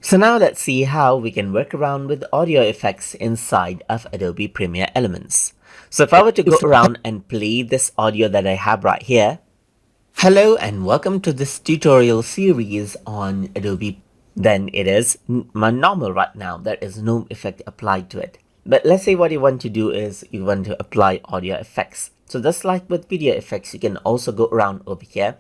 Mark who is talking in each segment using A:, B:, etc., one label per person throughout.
A: So now let's see how we can work around with audio effects inside of Adobe Premiere Elements. So if I were to go around and play this audio that I have right here. Hello and welcome to this tutorial series on Adobe. Then it is normal right now. There is no effect applied to it. But let's say what you want to do is you want to apply audio effects. So just like with video effects, you can also go around over here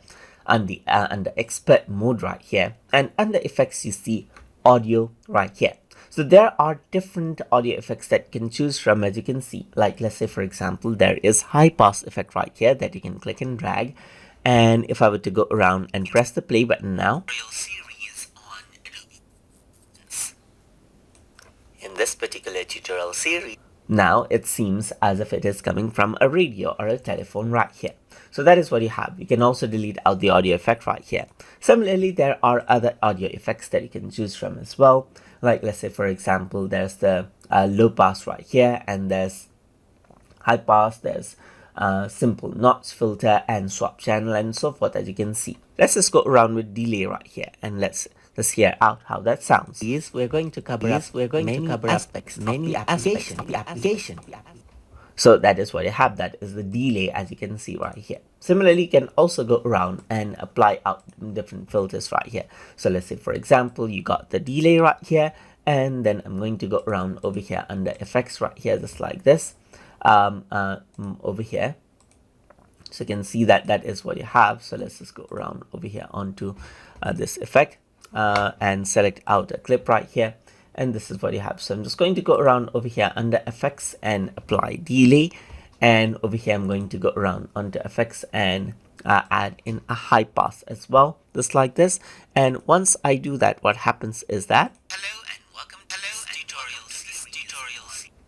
A: under expert mode right here, and under effects you see audio right here. So there are different audio effects that you can choose from, as you can see. Like let's say for example there is high pass effect right here that you can click and drag, and if I were to go around and press the play button now, in this particular tutorial series, now it seems as if it is coming from a radio or a telephone right here. So that is what you have. You can also delete out the audio effect right here. Similarly, there are other audio effects that you can choose from as well. Like let's say for example, there's the low pass right here, and there's high pass, there's simple notch filter and swap channel and so forth, as you can see. Let's just go around with delay right here and let's hear out how that sounds. Yes, we're going to cover many aspects of the application. So that is what you have. That is the delay, as you can see right here. Similarly, you can also go around and apply out different filters right here. So let's say for example you got the delay right here, and then I'm going to go around over here under effects right here, just like this, over here. So you can see that that is what you have. So let's just go around over here onto this effect and select out a clip right here, and this is what you have. So I'm just going to go around over here under effects and apply delay, and over here I'm going to go around onto effects and add in a high pass as well, just like this. And once I do that, what happens is that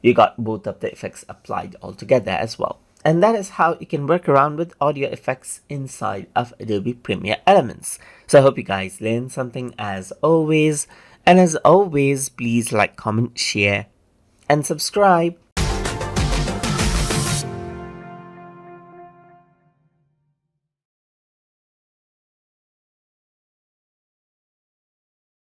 A: you got both of the effects applied all together as well. And that is how you can work around with audio effects inside of Adobe Premiere Elements. So I hope you guys learned something as always. And as always, please like, comment, share, and subscribe.